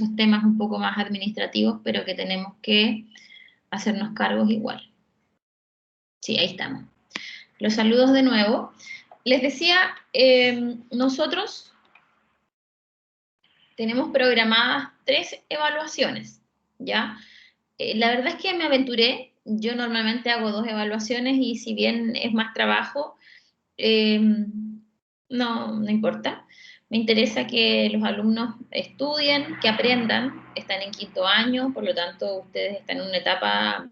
esos temas un poco más administrativos, pero que tenemos que hacernos cargos igual. Sí, ahí estamos. Los saludos de nuevo. Les decía, nosotros tenemos programadas 3 evaluaciones, ¿ya? La verdad es que me aventuré, yo normalmente hago 2 evaluaciones y si bien es más trabajo, no importa. Me interesa que los alumnos estudien, que aprendan, están en 5º año, por lo tanto ustedes están en una etapa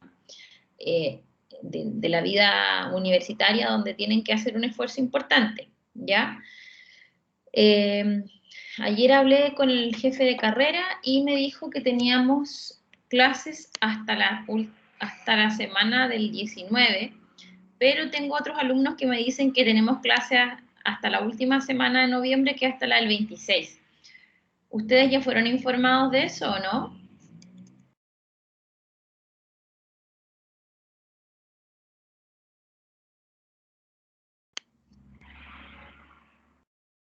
eh, de la vida universitaria donde tienen que hacer un esfuerzo importante, ¿ya? Ayer hablé con el jefe de carrera y me dijo que teníamos clases hasta la semana del 19, pero tengo otros alumnos que me dicen que tenemos clases hasta la última semana de noviembre, que hasta la del 26. ¿Ustedes ya fueron informados de eso o no?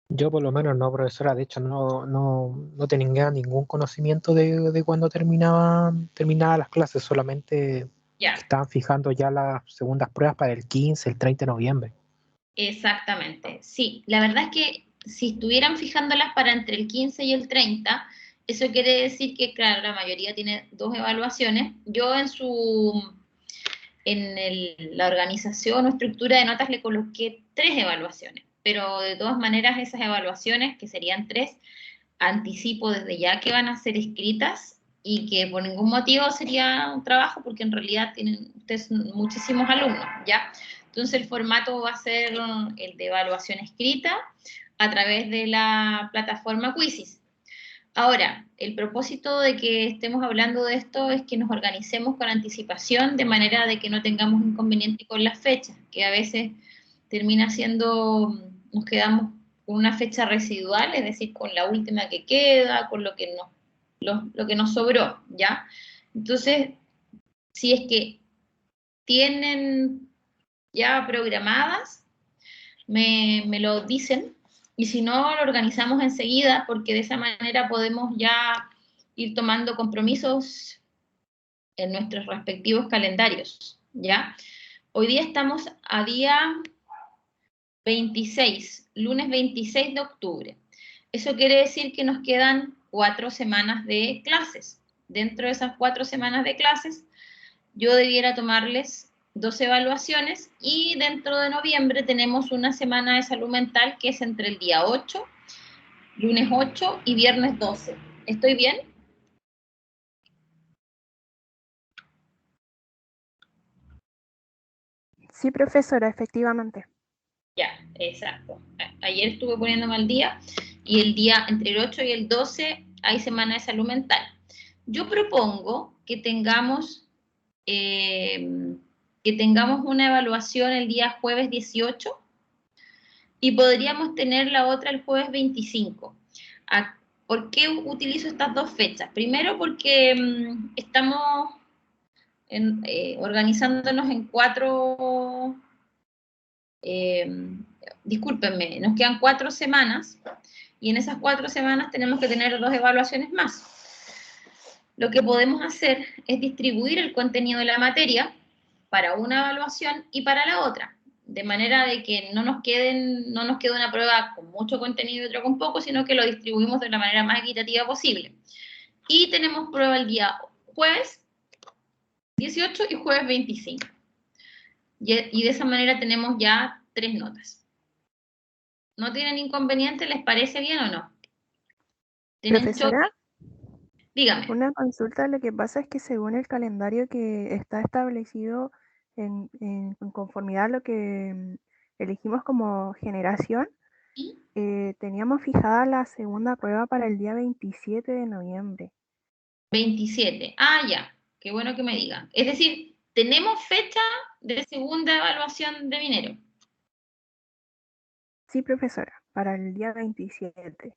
Yo por lo menos no, profesora, de hecho no tenía ningún conocimiento de cuándo terminaban las clases, solamente Ya, estaban fijando ya las segundas pruebas para el 15, el 30 de noviembre. exactamente. Sí, la verdad es que si estuvieran fijándolas para entre el 15 y el 30, eso quiere decir que, claro, la mayoría tiene 2 evaluaciones. Yo la organización o estructura de notas le coloqué 3 evaluaciones, pero de todas maneras esas evaluaciones, que serían 3, anticipo desde ya que van a ser escritas y que por ningún motivo sería un trabajo porque en realidad tienen ustedes muchísimos alumnos, ¿ya? Entonces el formato va a ser el de evaluación escrita a través de la plataforma Quizzes. Ahora, el propósito de que estemos hablando de esto es que nos organicemos con anticipación de manera de que no tengamos inconveniente con las fechas, que a veces termina siendo, nos quedamos con una fecha residual, es decir, con la última que queda, con lo que nos sobró, ¿ya? Entonces, si es que tienen ya programadas, me lo dicen, y si no, lo organizamos enseguida, porque de esa manera podemos ya ir tomando compromisos en nuestros respectivos calendarios, ¿ya? Hoy día estamos a día 26, lunes 26 de octubre. Eso quiere decir que nos quedan 4 semanas de clases. Dentro de esas 4 semanas de clases, yo debiera tomarles 2 evaluaciones y dentro de noviembre tenemos una semana de salud mental que es entre el día 8, lunes 8 y viernes 12. ¿Estoy bien? Sí, profesora, efectivamente. Ya, exacto. Ayer estuve poniéndome al día y el día entre el 8 y el 12 hay semana de salud mental. Yo propongo que tengamos una evaluación el día jueves 18 y podríamos tener la otra el jueves 25. ¿Por qué utilizo estas 2 fechas? Primero porque estamos organizándonos en 4, discúlpenme, nos quedan 4 semanas y en esas 4 semanas tenemos que tener 2 evaluaciones más. Lo que podemos hacer es distribuir el contenido de la materia para una evaluación y para la otra, de manera de que no nos quede una prueba con mucho contenido y otra con poco, sino que lo distribuimos de la manera más equitativa posible. Y tenemos prueba el día jueves 18 y jueves 25. Y de esa manera tenemos ya 3 notas. ¿No tienen inconveniente? ¿Les parece bien o no? Profesora, Dígame. una consulta, lo que pasa es que según el calendario que está establecido en conformidad a lo que elegimos como generación, ¿Sí? teníamos fijada la segunda prueba para el día 27 de noviembre. 27. Ah, ya. Qué bueno que me digan. Es decir, tenemos fecha de segunda evaluación de minero. Sí, profesora, para el día 27.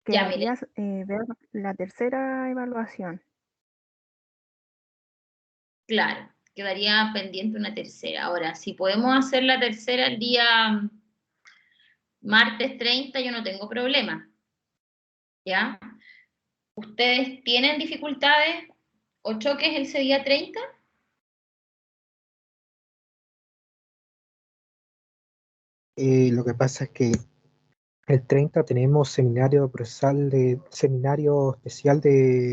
Ya, mire. Quedaría ver la tercera evaluación. Claro, quedaría pendiente una tercera. Ahora, si podemos hacer la tercera el día martes 30, yo no tengo problema. ¿Ya? ¿Ustedes tienen dificultades o choques ese día 30? Lo que pasa es que el 30 tenemos seminario especial de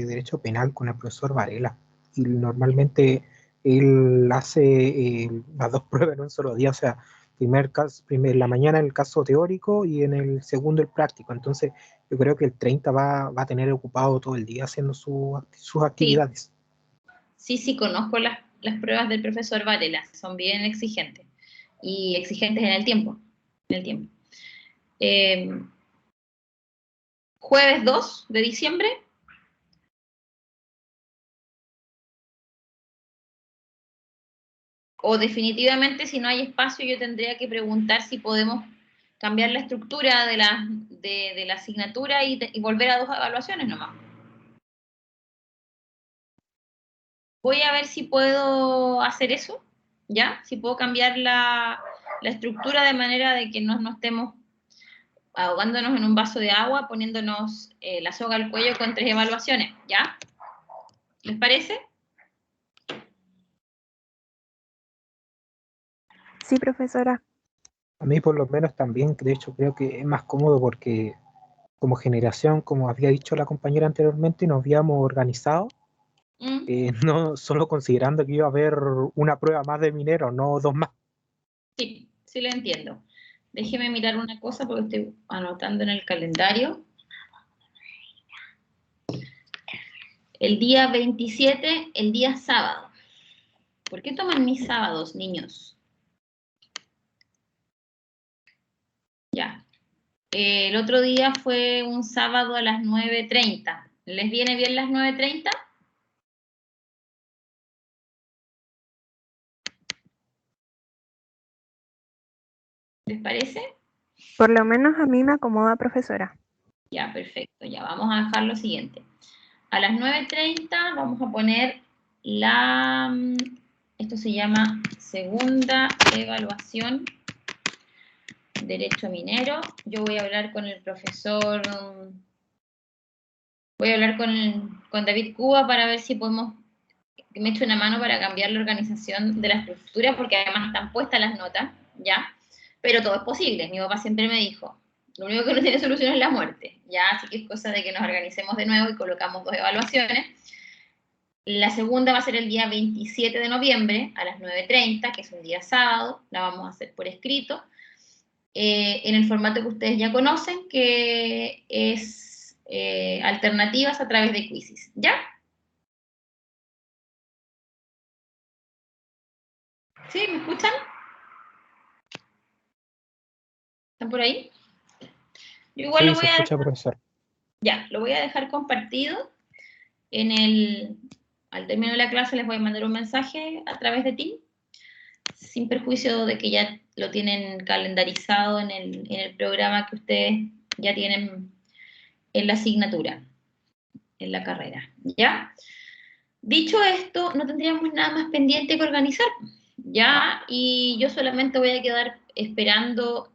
Derecho Penal con el profesor Varela. Y normalmente él hace las dos pruebas en un solo día, o sea, la mañana el caso teórico y en el segundo el práctico. Entonces, yo creo que el 30 va a tener ocupado todo el día haciendo sus Sí, actividades. sí, conozco las pruebas del profesor Varela, son bien exigentes y exigentes en el tiempo. En el tiempo. Jueves 2 de diciembre. O definitivamente si no hay espacio yo tendría que preguntar si podemos cambiar la estructura de la asignatura y volver a 2 evaluaciones nomás. Voy a ver si puedo hacer eso, ¿ya? Si puedo cambiar la estructura de manera de que no estemos ahogándonos en un vaso de agua, poniéndonos la soga al cuello con 3 evaluaciones, ¿ya? ¿Les parece? Sí, profesora. A mí por lo menos también, de hecho, creo que es más cómodo porque como generación, como había dicho la compañera anteriormente, nos habíamos organizado, Mm, no solo considerando que iba a haber una prueba más de minero, no dos más. sí lo entiendo. Déjeme mirar una cosa porque estoy anotando en el calendario. El día 27, el día sábado. ¿Por qué toman mis sábados, niños? Ya. El otro día fue un sábado a las 9:30. ¿Les viene bien las 9:30? ¿Les parece? Por lo menos a mí me acomoda, profesora. Ya, perfecto. Ya vamos a dejar lo siguiente. A las 9:30 vamos a poner esto se llama segunda evaluación derecho minero. Yo voy a hablar con el profesor, voy a hablar con David Cuba para ver si podemos, que me eche una mano para cambiar la organización de la estructura, porque además están puestas las notas, ¿ya? Pero todo es posible. Mi papá siempre me dijo, lo único que no tiene solución es la muerte, ¿ya? Así que es cosa de que nos organicemos de nuevo y colocamos 2 evaluaciones. La segunda va a ser el día 27 de noviembre a las 9:30, que es un día sábado, la vamos a hacer por escrito, en el formato que ustedes ya conocen, que es alternativas a través de quizzes, ¿ya? ¿Sí? ¿Me escuchan? ¿Están por ahí? Yo igual Sí, lo voy se a escucha, dejar, profesor. ya, lo voy a dejar compartido al término de la clase les voy a mandar un mensaje a través de Teams, sin perjuicio de que ya lo tienen calendarizado en el programa que ustedes ya tienen en la asignatura, en la carrera, ¿ya? Dicho esto, no tendríamos nada más pendiente que organizar, ¿ya? Y yo solamente voy a quedar esperando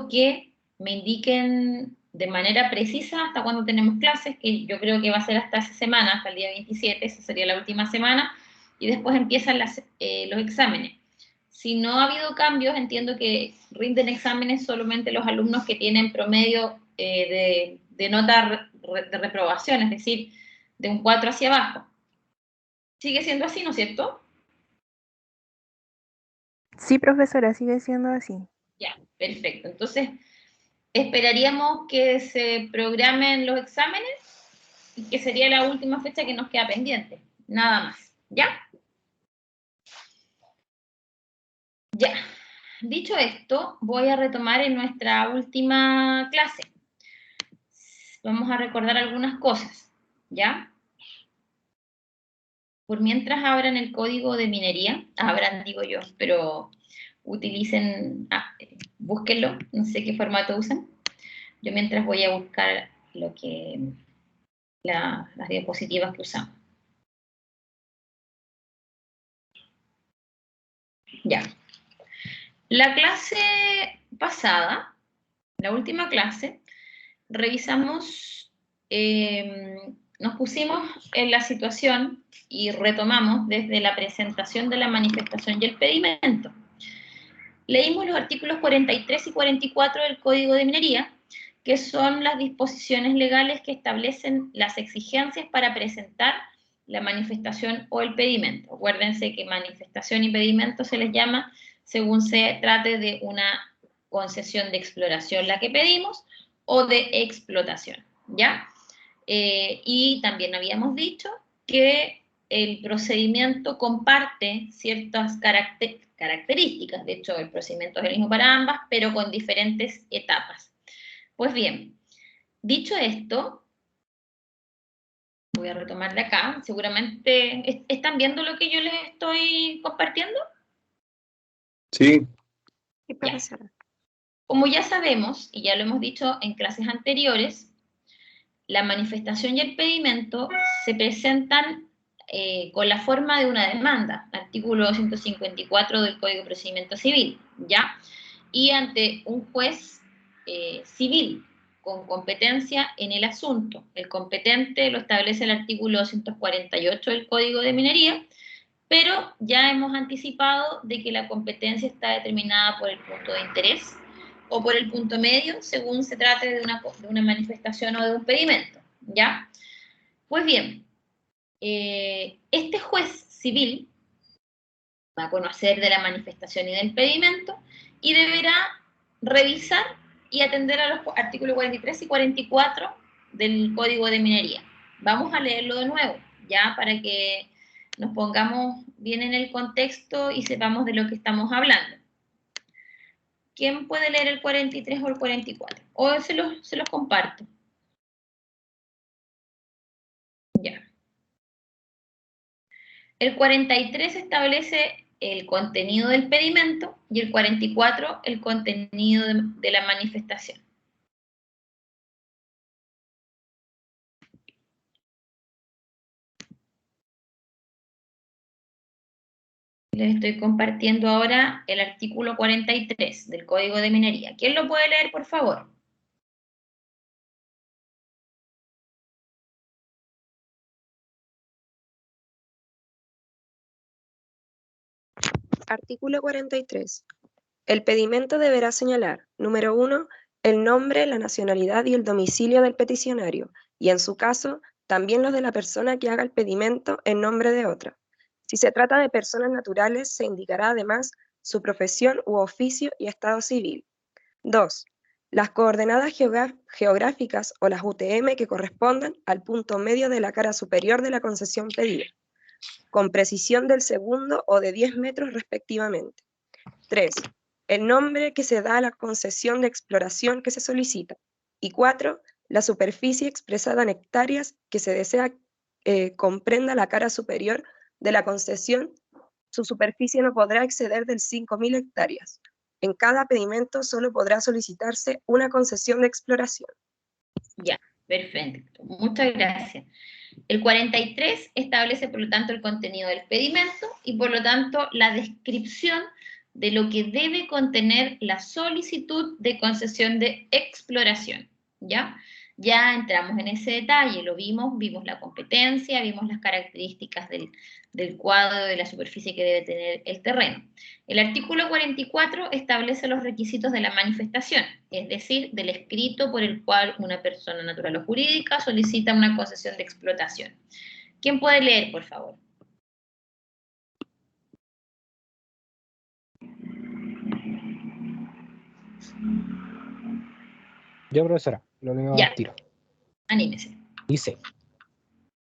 que me indiquen de manera precisa hasta cuándo tenemos clases, que yo creo que va a ser hasta esa semana, hasta el día 27, esa sería la última semana, y después empiezan los exámenes. Si no ha habido cambios, entiendo que rinden exámenes solamente los alumnos que tienen promedio de nota de reprobación, es decir, de un 4 hacia abajo. Sigue siendo así, ¿no es cierto? Sí, profesora, sigue siendo así. Ya, perfecto. Entonces, esperaríamos que se programen los exámenes y que sería la última fecha que nos queda pendiente. Nada más. ¿Ya? Ya. Dicho esto, voy a retomar en nuestra última clase. Vamos a recordar algunas cosas. ¿Ya? Por mientras abran el código de minería, abran digo yo, pero utilicen, búsquenlo, no sé qué formato usan. Yo mientras voy a buscar las diapositivas que usamos. Ya. La clase pasada, la última clase, revisamos, nos pusimos en la situación y retomamos desde la presentación de la manifestación y el pedimento. Leímos los artículos 43 y 44 del Código de Minería, que son las disposiciones legales que establecen las exigencias para presentar la manifestación o el pedimento. Acuérdense que manifestación y pedimento se les llama según se trate de una concesión de exploración la que pedimos o de explotación, ¿ya? Y también habíamos dicho que el procedimiento comparte ciertas características, de hecho el procedimiento es el mismo para ambas, pero con diferentes etapas. Pues bien, dicho esto, voy a retomar de acá, seguramente, ¿están viendo lo que yo les estoy compartiendo? Sí. Sí, profesora. Como ya sabemos, y ya lo hemos dicho en clases anteriores, la manifestación y el pedimento se presentan con la forma de una demanda, artículo 254 del Código de Procedimiento Civil, ¿ya? Y ante un juez civil con competencia en el asunto. El competente lo establece el artículo 248 del Código de Minería, pero ya hemos anticipado de que la competencia está determinada por el punto de interés o por el punto medio, según se trate de una manifestación o de un pedimento, ¿ya? Pues bien, este juez civil va a conocer de la manifestación y del pedimento y deberá revisar y atender a los artículos 43 y 44 del Código de Minería. Vamos a leerlo de nuevo, ya, para que nos pongamos bien en el contexto y sepamos de lo que estamos hablando. ¿Quién puede leer el 43 o el 44? O se los comparto. Ya. El 43 establece el contenido del pedimento y el 44 el contenido de la manifestación. Les estoy compartiendo ahora el artículo 43 del Código de Minería. ¿Quién lo puede leer, por favor? Artículo 43. El pedimento deberá señalar, número 1, el nombre, la nacionalidad y el domicilio del peticionario, y en su caso, también los de la persona que haga el pedimento en nombre de otra. Si se trata de personas naturales, se indicará además su profesión u oficio y estado civil. 2. Las coordenadas geográficas o las UTM que correspondan al punto medio de la cara superior de la concesión pedida, con precisión del segundo o de 10 metros respectivamente. 3. El nombre que se da a la concesión de exploración que se solicita. Y 4. La superficie expresada en hectáreas que se desea comprenda la cara superior de la concesión. Su superficie no podrá exceder del 5.000 hectáreas. En cada pedimento solo podrá solicitarse una concesión de exploración. Ya, perfecto. Muchas gracias. El 43 establece, por lo tanto, el contenido del pedimento y, por lo tanto, la descripción de lo que debe contener la solicitud de concesión de exploración, ¿ya? Ya entramos en ese detalle, lo vimos la competencia, vimos las características del cuadro, de la superficie que debe tener el terreno. El artículo 44 establece los requisitos de la manifestación, es decir, del escrito por el cual una persona natural o jurídica solicita una concesión de explotación. ¿Quién puede leer, por favor? Yo, profesora, lo leo Ya. al tiro. Anímese.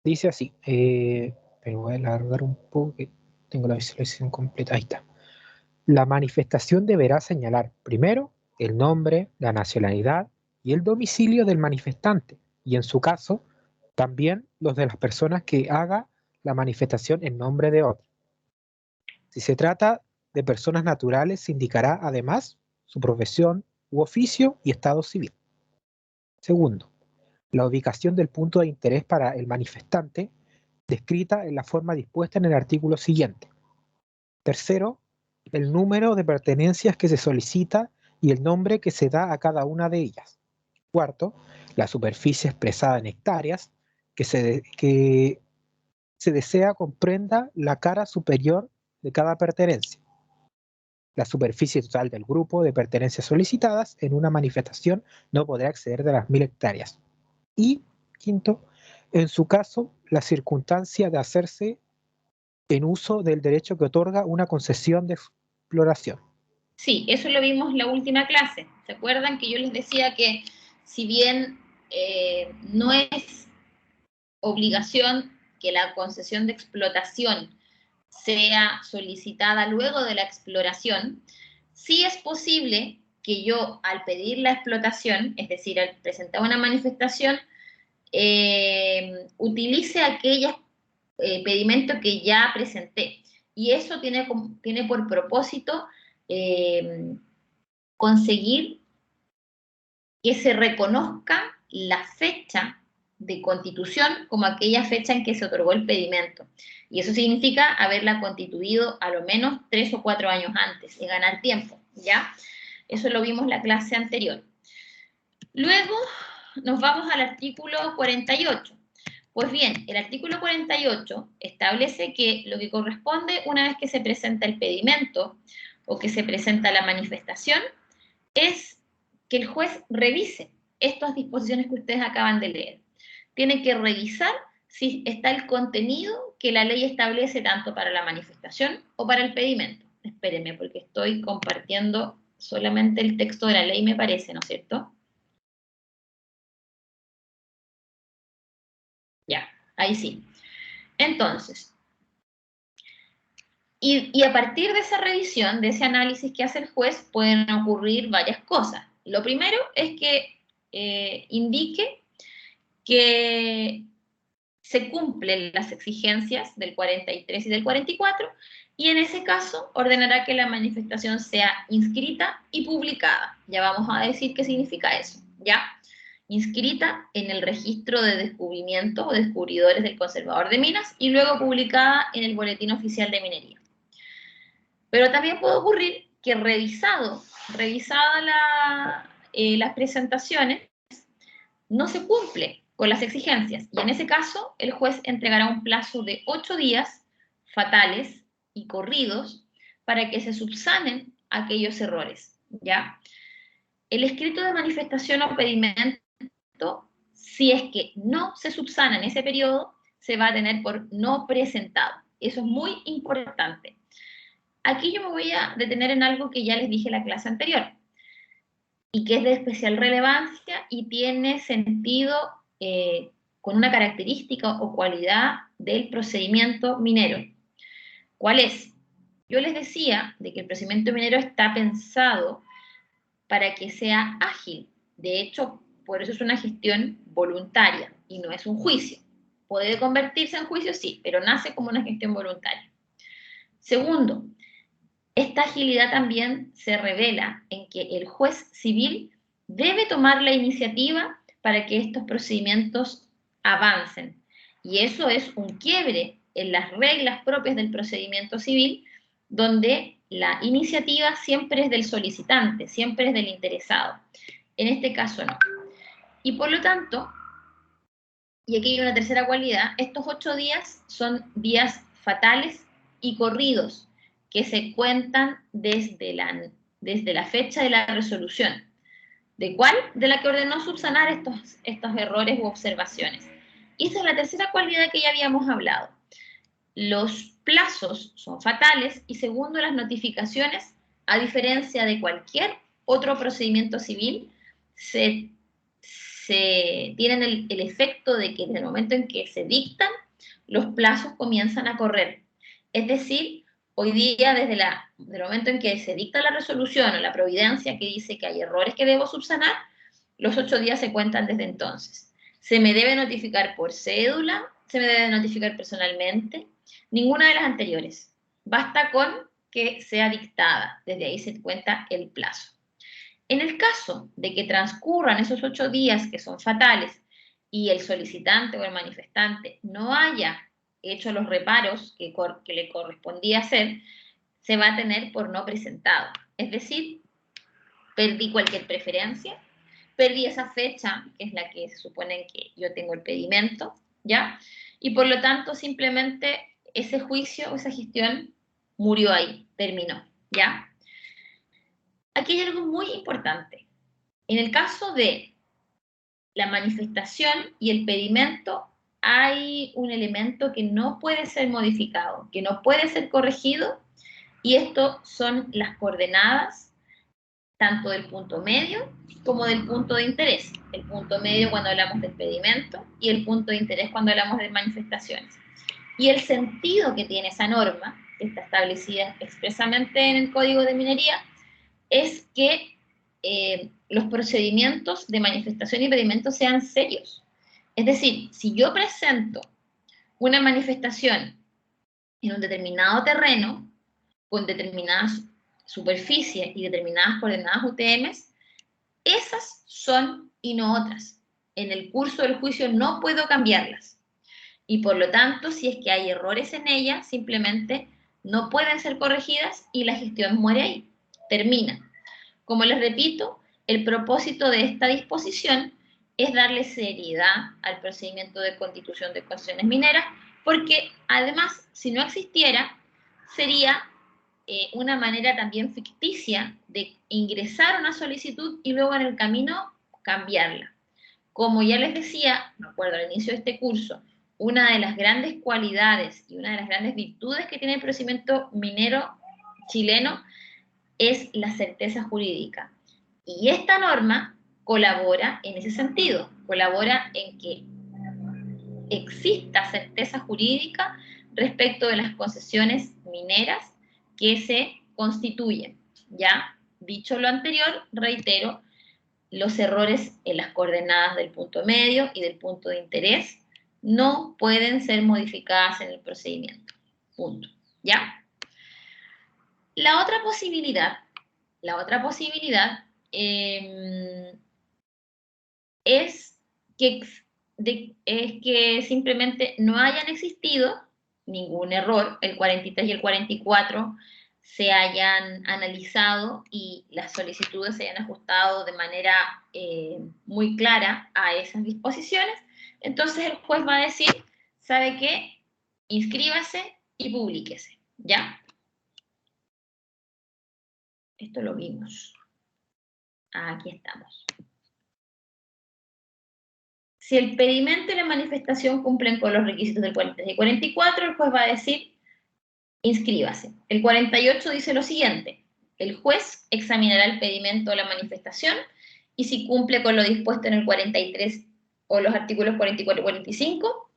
Dice así, pero voy a alargar un poco que tengo la visualización completa. Ahí está. La manifestación deberá señalar primero el nombre, la nacionalidad y el domicilio del manifestante, y en su caso, también los de las personas que haga la manifestación en nombre de otro. Si se trata de personas naturales, se indicará además su profesión u oficio y estado civil. Segundo, la ubicación del punto de interés para el manifestante, descrita en la forma dispuesta en el artículo siguiente. Tercero, el número de pertenencias que se solicita y el nombre que se da a cada una de ellas. Cuarto, la superficie expresada en hectáreas que se desea comprenda la cara superior de cada pertenencia. La superficie total del grupo de pertenencias solicitadas en una manifestación no podrá exceder de las 1000 hectáreas. Y quinto, en su caso, la circunstancia de hacerse en uso del derecho que otorga una concesión de exploración. Sí, eso lo vimos en la última clase. ¿Se acuerdan que yo les decía que si bien no es obligación que la concesión de explotación sea solicitada luego de la exploración, sí es posible que yo, al pedir la explotación, es decir, al presentar una manifestación, utilice aquellos pedimentos que ya presenté. Y eso tiene por propósito conseguir que se reconozca la fecha de constitución como aquella fecha en que se otorgó el pedimento. Y eso significa haberla constituido a lo menos 3 o 4 años antes y ganar tiempo, ¿ya? Eso lo vimos en la clase anterior. Luego nos vamos al artículo 48. Pues bien, el artículo 48 establece que lo que corresponde una vez que se presenta el pedimento o que se presenta la manifestación es que el juez revise estas disposiciones que ustedes acaban de leer. Tiene que revisar si está el contenido que la ley establece tanto para la manifestación o para el pedimento. Espérenme, porque estoy compartiendo solamente el texto de la ley, me parece, ¿no es cierto? Ya, ahí sí. Entonces, y a partir de esa revisión, de ese análisis que hace el juez, pueden ocurrir varias cosas. Lo primero es que indique que se cumplen las exigencias del 43 y del 44, y en ese caso ordenará que la manifestación sea inscrita y publicada. Ya vamos a decir qué significa eso, ¿ya? Inscrita en el registro de descubrimiento o descubridores del conservador de minas y luego publicada en el Boletín Oficial de Minería. Pero también puede ocurrir que revisadas las presentaciones, no se cumple con las exigencias, y en ese caso el juez entregará un plazo de 8 días fatales y corridos para que se subsanen aquellos errores, ¿ya? El escrito de manifestación o pedimento, si es que no se subsana en ese periodo, se va a tener por no presentado. Eso es muy importante. Aquí yo me voy a detener en algo que ya les dije en la clase anterior y que es de especial relevancia y tiene sentido con una característica o cualidad del procedimiento minero. ¿Cuál es? Yo les decía de que el procedimiento minero está pensado para que sea ágil. De hecho, por eso es una gestión voluntaria y no es un juicio. Puede convertirse en juicio, sí, pero nace como una gestión voluntaria. Segundo, esta agilidad también se revela en que el juez civil debe tomar la iniciativa para que estos procedimientos avancen. Y eso es un quiebre en las reglas propias del procedimiento civil, donde la iniciativa siempre es del solicitante, siempre es del interesado. En este caso no. Y por lo tanto, y aquí hay una tercera cualidad, estos 8 días son días fatales y corridos, que se cuentan desde la fecha de la resolución. ¿De cuál? De la que ordenó subsanar estos errores u observaciones. Y esa es la tercera cualidad que ya habíamos hablado. Los plazos son fatales y segundo, las notificaciones, a diferencia de cualquier otro procedimiento civil, se tienen el efecto de que desde el momento en que se dictan, los plazos comienzan a correr. Es decir, hoy día, desde el momento en que se dicta la resolución o la providencia que dice que hay errores que debo subsanar, los 8 días se cuentan desde entonces. Se me debe notificar por cédula, se me debe notificar personalmente, ninguna de las anteriores. Basta con que sea dictada, desde ahí se cuenta el plazo. En el caso de que transcurran esos 8 días que son fatales y el solicitante o el manifestante no haya hecho los reparos que le correspondía hacer, se va a tener por no presentado. Es decir, perdí cualquier preferencia, perdí esa fecha, que es la que se supone que yo tengo el pedimento, ¿ya? Y por lo tanto, simplemente ese juicio o esa gestión murió ahí, terminó, ¿ya? Aquí hay algo muy importante. En el caso de la manifestación y el pedimento, hay un elemento que no puede ser modificado, que no puede ser corregido, y esto son las coordenadas, tanto del punto medio como del punto de interés. El punto medio cuando hablamos del pedimento y el punto de interés cuando hablamos de manifestaciones. Y el sentido que tiene esa norma, que está establecida expresamente en el Código de Minería, es que los procedimientos de manifestación y pedimento sean serios. Es decir, si yo presento una manifestación en un determinado terreno, con determinadas superficies y determinadas coordenadas UTM, esas son y no otras. En el curso del juicio no puedo cambiarlas. Y por lo tanto, si es que hay errores en ella, simplemente no pueden ser corregidas y la gestión muere ahí, termina. Como les repito, el propósito de esta disposición es darle seriedad al procedimiento de constitución de concesiones mineras, porque además, si no existiera, sería una manera también ficticia de ingresar una solicitud y luego en el camino cambiarla. Como ya les decía, me acuerdo al inicio de este curso, una de las grandes cualidades y una de las grandes virtudes que tiene el procedimiento minero chileno es la certeza jurídica. Y esta norma colabora en ese sentido, colabora en que exista certeza jurídica respecto de las concesiones mineras que se constituyen. Ya dicho lo anterior, reitero, los errores en las coordenadas del punto medio y del punto de interés no pueden ser modificadas en el procedimiento. Punto. ¿Ya? La otra posibilidad es que simplemente no hayan existido ningún error, el 43 y el 44 se hayan analizado y las solicitudes se hayan ajustado de manera muy clara a esas disposiciones. Entonces el juez va a decir, ¿sabe qué? Inscríbase y publíquese, ¿ya? Esto lo vimos. Aquí estamos. Si el pedimento y la manifestación cumplen con los requisitos del 43 y 44, el juez va a decir, inscríbase. El 48 dice lo siguiente, el juez examinará el pedimento o la manifestación y si cumple con lo dispuesto en el 43 o los artículos 44 y 45,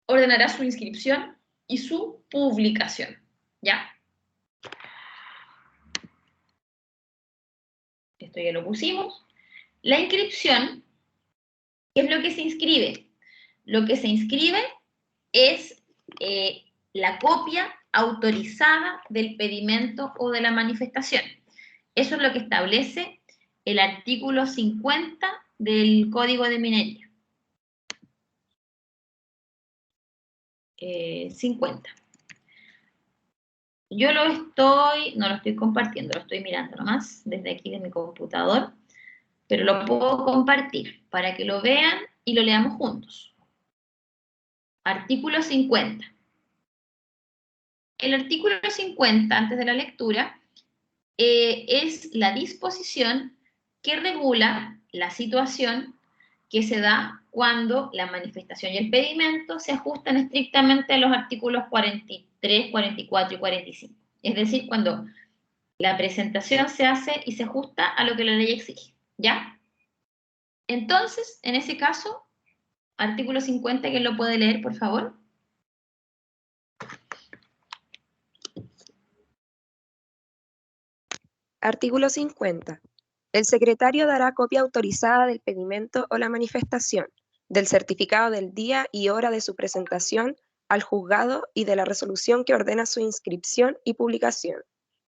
ordenará su inscripción y su publicación. ¿Ya? Esto ya lo pusimos. La inscripción, ¿qué es lo que se inscribe? Lo que se inscribe es la copia autorizada del pedimento o de la manifestación. Eso es lo que establece el artículo 50 del Código de Minería. 50. Yo no lo estoy compartiendo, lo estoy mirando nomás desde aquí de mi computador, pero lo puedo compartir para que lo vean y lo leamos juntos. Artículo 50. El artículo 50, antes de la lectura, es la disposición que regula la situación que se da cuando la manifestación y el pedimento se ajustan estrictamente a los artículos 43, 44 y 45. Es decir, cuando la presentación se hace y se ajusta a lo que la ley exige, ¿ya? Entonces, en ese caso, artículo 50, ¿quién lo puede leer, por favor? Artículo 50. El secretario dará copia autorizada del pedimento o la manifestación, del certificado del día y hora de su presentación al juzgado y de la resolución que ordena su inscripción y publicación.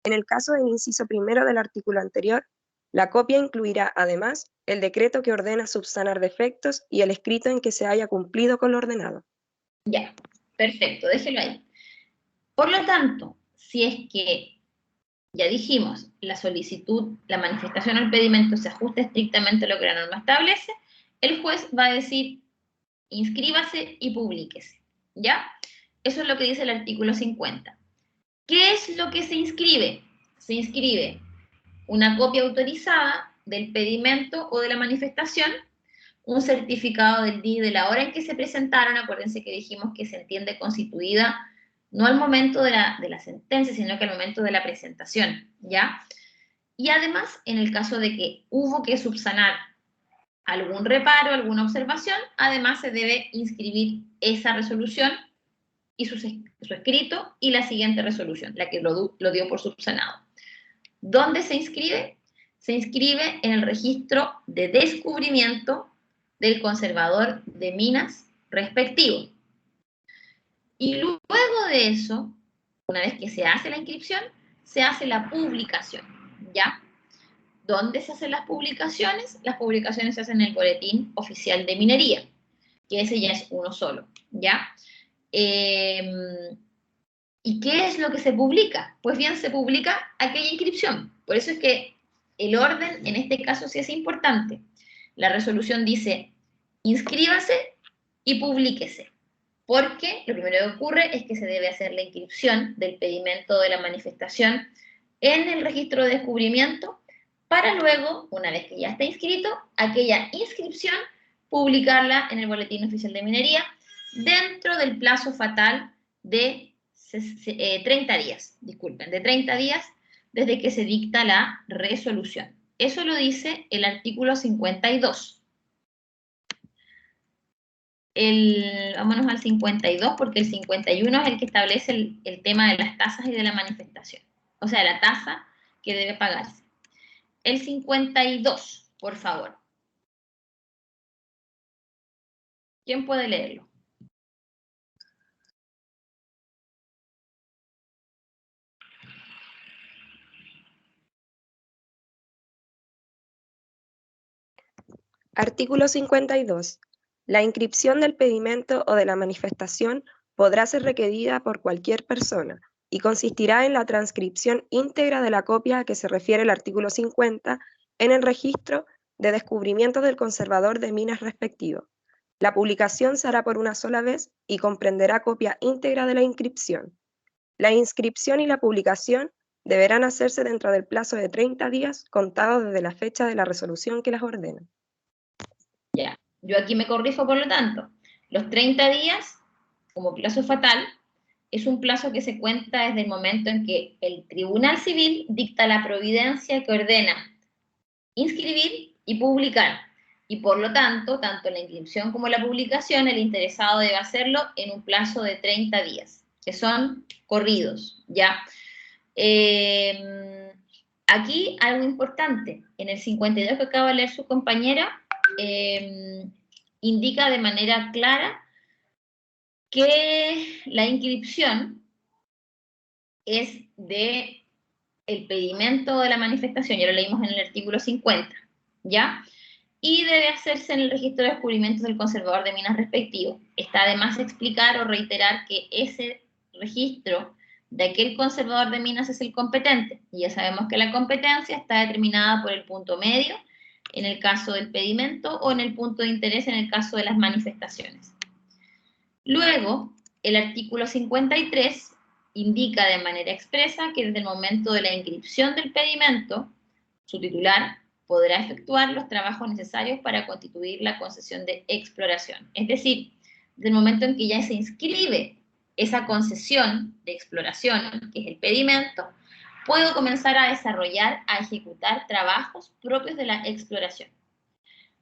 En el caso del inciso primero del artículo anterior, la copia incluirá, además, el decreto que ordena subsanar defectos y el escrito en que se haya cumplido con lo ordenado. Ya, perfecto, déjelo ahí. Por lo tanto, si es que ya dijimos, la solicitud, la manifestación al pedimento se ajusta estrictamente a lo que la norma establece, el juez va a decir, inscríbase y publíquese, ¿ya? Eso es lo que dice el artículo 50. ¿Qué es lo que se inscribe? Se inscribe una copia autorizada del pedimento o de la manifestación, un certificado del día y de la hora en que se presentaron. Acuérdense que dijimos que se entiende constituida no al momento de la sentencia, sino que al momento de la presentación, ¿ya? Y además, en el caso de que hubo que subsanar algún reparo, alguna observación, además se debe inscribir esa resolución y su escrito y la siguiente resolución, la que lo dio por subsanado. ¿Dónde se inscribe? Se inscribe en el registro de descubrimiento del conservador de minas respectivo. Y luego de eso, una vez que se hace la inscripción, se hace la publicación, ¿ya? ¿Dónde se hacen las publicaciones? Las publicaciones se hacen en el Boletín Oficial de Minería, que ese ya es uno solo, ¿ya? ¿Y qué es lo que se publica? Pues bien, se publica aquella inscripción. Por eso es que el orden, en este caso, sí es importante. La resolución dice, inscríbase y publíquese. Porque lo primero que ocurre es que se debe hacer la inscripción del pedimento de la manifestación en el registro de descubrimiento, para luego, una vez que ya está inscrito, aquella inscripción, publicarla en el Boletín Oficial de Minería dentro del plazo fatal de 30 días, disculpen, de 30 días desde que se dicta la resolución. Eso lo dice el artículo 52. Vámonos al 52, porque el 51 es el que establece el tema de las tasas y de la manifestación. O sea, la tasa que debe pagarse. El 52, por favor. ¿Quién puede leerlo? Artículo 52. La inscripción del pedimento o de la manifestación podrá ser requerida por cualquier persona y consistirá en la transcripción íntegra de la copia a que se refiere el artículo 50 en el registro de descubrimiento del conservador de minas respectivo. La publicación se hará por una sola vez y comprenderá copia íntegra de la inscripción. La inscripción y la publicación deberán hacerse dentro del plazo de 30 días contados desde la fecha de la resolución que las ordena. Ya, yo aquí me corrijo, por lo tanto, los 30 días, como plazo fatal, es un plazo que se cuenta desde el momento en que el Tribunal Civil dicta la providencia que ordena inscribir y publicar. Y por lo tanto, tanto la inscripción como la publicación, el interesado debe hacerlo en un plazo de 30 días, que son corridos, ¿ya? Aquí algo importante, en el 52 que acaba de leer su compañera, indica de manera clara que la inscripción es de el pedimento de la manifestación, ya lo leímos en el artículo 50, ¿ya? Y debe hacerse en el registro de descubrimientos del conservador de minas respectivo. Está de más explicar o reiterar que ese registro de aquel conservador de minas es el competente, y ya sabemos que la competencia está determinada por el punto medio en el caso del pedimento o en el punto de interés en el caso de las manifestaciones. Luego, el artículo 53 indica de manera expresa que desde el momento de la inscripción del pedimento, su titular podrá efectuar los trabajos necesarios para constituir la concesión de exploración. Es decir, desde el momento en que ya se inscribe esa concesión de exploración, que es el pedimento, puedo comenzar a desarrollar, a ejecutar trabajos propios de la exploración.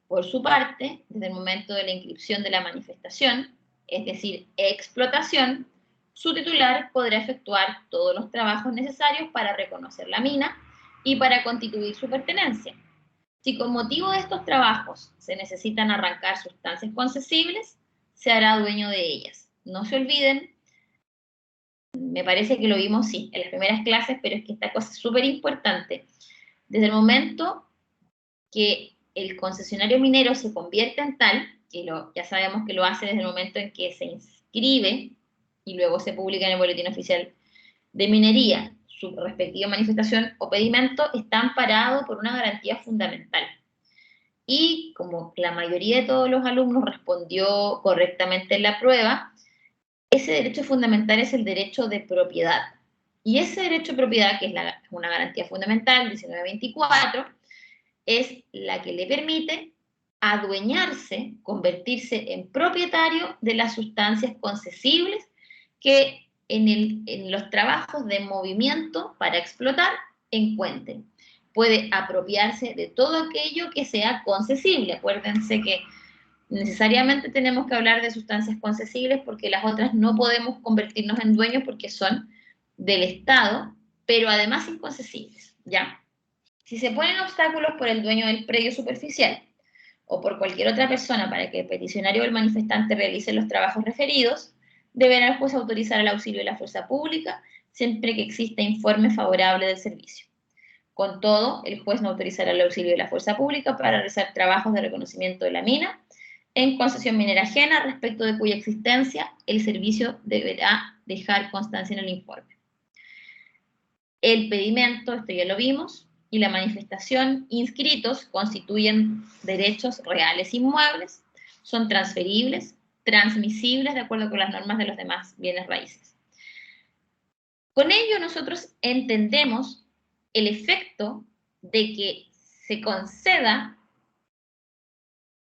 Por su parte, desde el momento de la inscripción de la manifestación, es decir, explotación, su titular podrá efectuar todos los trabajos necesarios para reconocer la mina y para constituir su pertenencia. Si con motivo de estos trabajos se necesitan arrancar sustancias concesibles, se hará dueño de ellas. No se olviden, me parece que lo vimos, sí, en las primeras clases, pero es que esta cosa es súper importante. Desde el momento que el concesionario minero se convierte en tal, que ya sabemos que lo hace desde el momento en que se inscribe y luego se publica en el Boletín Oficial de Minería su respectiva manifestación o pedimento está amparado por una garantía fundamental. Y como la mayoría de todos los alumnos respondió correctamente en la prueba, ese derecho fundamental es el derecho de propiedad. Y ese derecho de propiedad, que es una garantía fundamental, 1924, es la que le permite adueñarse, convertirse en propietario de las sustancias concesibles que en los trabajos de movimiento para explotar encuentren. Puede apropiarse de todo aquello que sea concesible. Acuérdense que necesariamente tenemos que hablar de sustancias concesibles porque las otras no podemos convertirnos en dueños porque son del Estado, pero además inconcesibles, ¿ya? Si se ponen obstáculos por el dueño del predio superficial o por cualquier otra persona para que el peticionario o el manifestante realice los trabajos referidos, deberá el juez autorizar el auxilio de la fuerza pública siempre que exista informe favorable del servicio. Con todo, el juez no autorizará el auxilio de la fuerza pública para realizar trabajos de reconocimiento de la mina en concesión minera ajena, respecto de cuya existencia el servicio deberá dejar constancia en el informe. El pedimento, esto ya lo vimos, y la manifestación inscritos constituyen derechos reales inmuebles, son transferibles, transmisibles de acuerdo con las normas de los demás bienes raíces. Con ello nosotros entendemos el efecto de que se conceda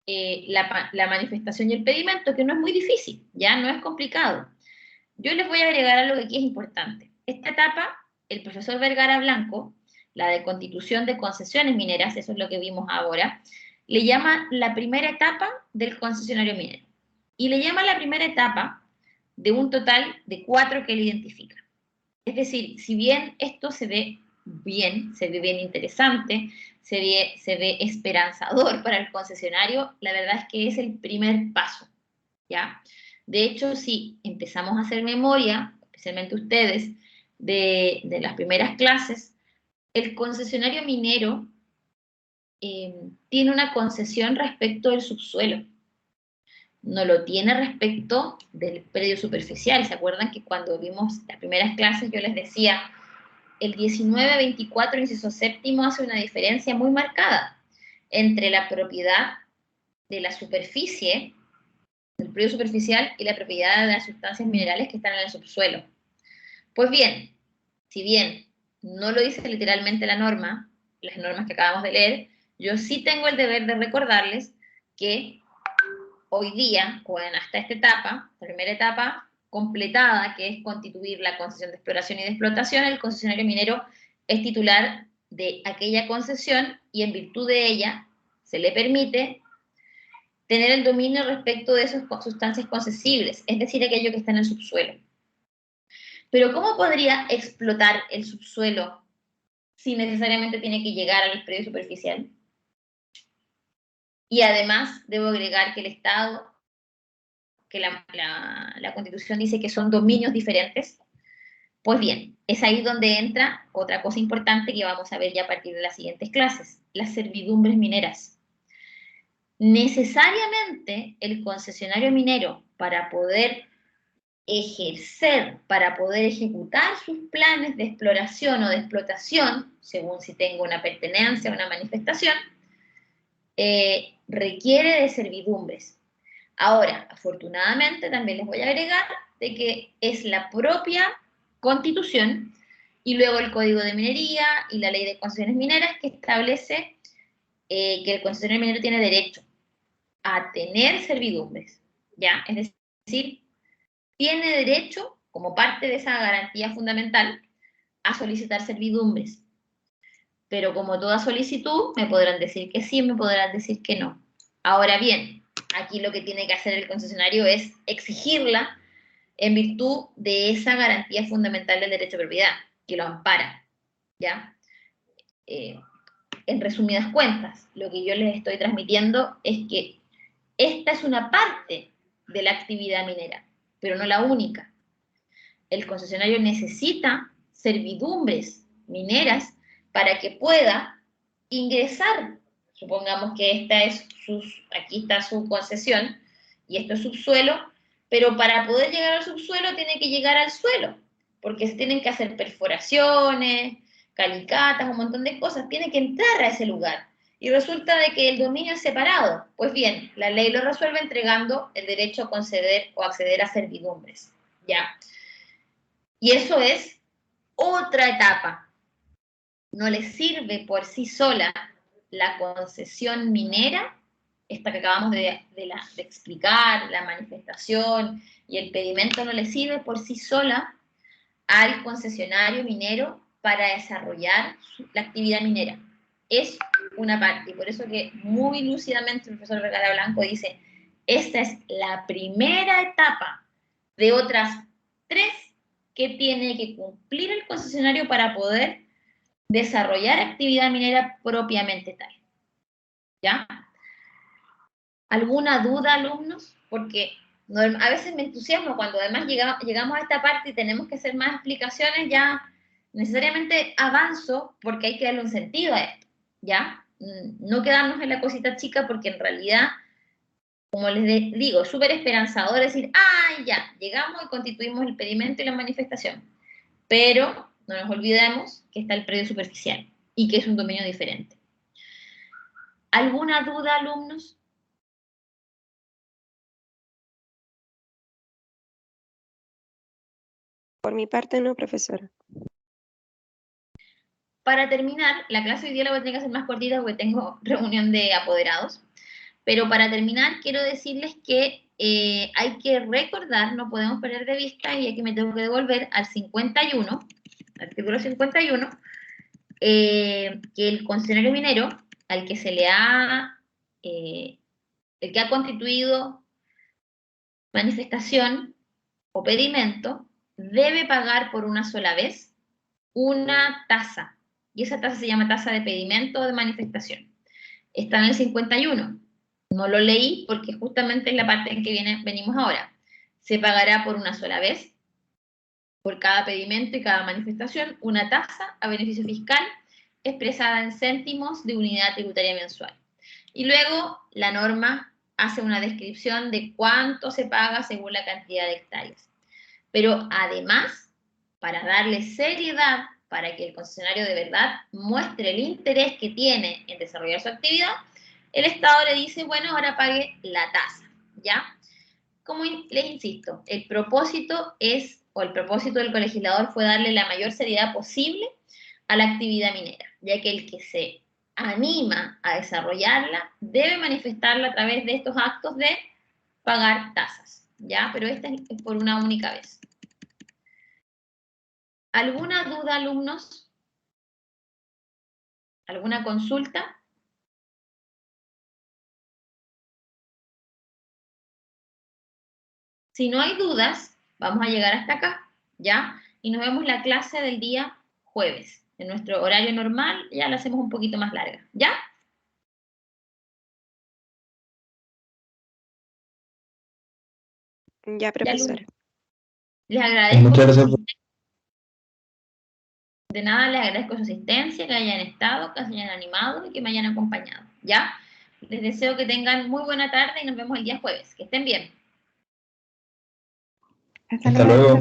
la manifestación y el pedimento, que no es muy difícil, ya no es complicado. Yo les voy a agregar algo que aquí es importante. Esta etapa, el profesor Vergara Blanco, la de constitución de concesiones mineras, eso es lo que vimos ahora, le llama la primera etapa del concesionario minero. Y le llama la primera etapa de un total de 4 que él identifica. Es decir, si bien esto se ve bien interesante, se ve esperanzador para el concesionario, la verdad es que es el primer paso, ¿ya? De hecho, si empezamos a hacer memoria, especialmente ustedes, de las primeras clases, el concesionario minero tiene una concesión respecto del subsuelo. No lo tiene respecto del predio superficial. ¿Se acuerdan que cuando vimos las primeras clases yo les decía, el 1924, inciso séptimo, hace una diferencia muy marcada entre la propiedad de la superficie, del predio superficial, y la propiedad de las sustancias minerales que están en el subsuelo? Pues bien, si bien no lo dice literalmente la norma, las normas que acabamos de leer, yo sí tengo el deber de recordarles que hoy día, o hasta esta etapa, la primera etapa completada, que es constituir la concesión de exploración y de explotación, el concesionario minero es titular de aquella concesión y en virtud de ella se le permite tener el dominio respecto de esas sustancias concesibles, es decir, aquello que está en el subsuelo. Pero ¿cómo podría explotar el subsuelo si necesariamente tiene que llegar al predio superficial? Y además debo agregar que el Estado, que la Constitución dice que son dominios diferentes. Pues bien, es ahí donde entra otra cosa importante que vamos a ver ya a partir de las siguientes clases, las servidumbres mineras. Necesariamente el concesionario minero, para poder ejercer, para poder ejecutar sus planes de exploración o de explotación, según si tengo una pertenencia o una manifestación, requiere de servidumbres. Ahora, afortunadamente, también les voy a agregar de que es la propia Constitución y luego el Código de Minería y la Ley de Concesiones Mineras que establece que el concesionario minero tiene derecho a tener servidumbres, ¿ya? Es decir, tiene derecho, como parte de esa garantía fundamental, a solicitar servidumbres. Pero como toda solicitud, me podrán decir que sí, me podrán decir que no. Ahora bien, aquí lo que tiene que hacer el concesionario es exigirla en virtud de esa garantía fundamental del derecho de propiedad, que lo ampara, ¿ya? En resumidas cuentas, lo que yo les estoy transmitiendo es que esta es una parte de la actividad minera, pero no la única. El concesionario necesita servidumbres mineras para que pueda ingresar. Supongamos que aquí está su concesión y esto es subsuelo, pero para poder llegar al subsuelo tiene que llegar al suelo. porque se tienen que hacer perforaciones, calicatas, un montón de cosas, tiene que entrar a ese lugar. Y resulta de que el dominio es separado. Pues bien, la ley lo resuelve entregando el derecho a conceder o acceder a servidumbres. ¿Ya? Y eso es otra etapa. No le sirve por sí sola la concesión minera, esta que acabamos de explicar, la manifestación y el pedimento, no le sirve por sí sola al concesionario minero para desarrollar la actividad minera. Es una parte, y por eso que muy lúcidamente el profesor Vergara Blanco dice, esta es la primera etapa de otras 3 que tiene que cumplir el concesionario para poder desarrollar actividad minera propiamente tal. ¿Ya? ¿Alguna duda, alumnos? Porque a veces me entusiasmo cuando además llegamos a esta parte y tenemos que hacer más explicaciones, ya necesariamente avanzo porque hay que darle un sentido a esto, ¿ya? No quedarnos en la cosita chica porque en realidad, como les digo, súper esperanzador decir, ¡ay, ya! Llegamos y constituimos el pedimento y la manifestación. Pero no nos olvidemos que está el predio superficial y que es un dominio diferente. ¿Alguna duda, alumnos? Por mi parte no, profesora. Para terminar, la clase hoy día la voy a tener que hacer más cortita porque tengo reunión de apoderados, pero para terminar quiero decirles que hay que recordar, no podemos perder de vista, y aquí me tengo que devolver al 51, artículo 51, que el concesionario minero al que se le ha, el que ha constituido manifestación o pedimento, debe pagar por una sola vez una tasa, y esa tasa se llama tasa de pedimento o de manifestación. Está en el 51. No lo leí porque justamente es la parte en que venimos ahora. Se pagará por una sola vez, por cada pedimento y cada manifestación, una tasa a beneficio fiscal expresada en céntimos de unidad tributaria mensual. Y luego la norma hace una descripción de cuánto se paga según la cantidad de hectáreas. Pero además, para darle seriedad, para que el concesionario de verdad muestre el interés que tiene en desarrollar su actividad, el Estado le dice, bueno, ahora pague la tasa, ¿ya? Como les insisto, el propósito del colegislador fue darle la mayor seriedad posible a la actividad minera, ya que el que se anima a desarrollarla debe manifestarla a través de estos actos de pagar tasas, ¿ya? Pero esta es por una única vez. ¿Alguna duda, alumnos? ¿Alguna consulta? Si no hay dudas, vamos a llegar hasta acá, ¿ya? Y nos vemos la clase del día jueves. En nuestro horario normal ya la hacemos un poquito más larga, ¿ya? Ya, profesora. Les agradezco. Muchas gracias. De nada, les agradezco su asistencia, que hayan estado, que se hayan animado y que me hayan acompañado, ¿ya? Les deseo que tengan muy buena tarde y nos vemos el día jueves. Que estén bien. Hasta Hasta luego. luego.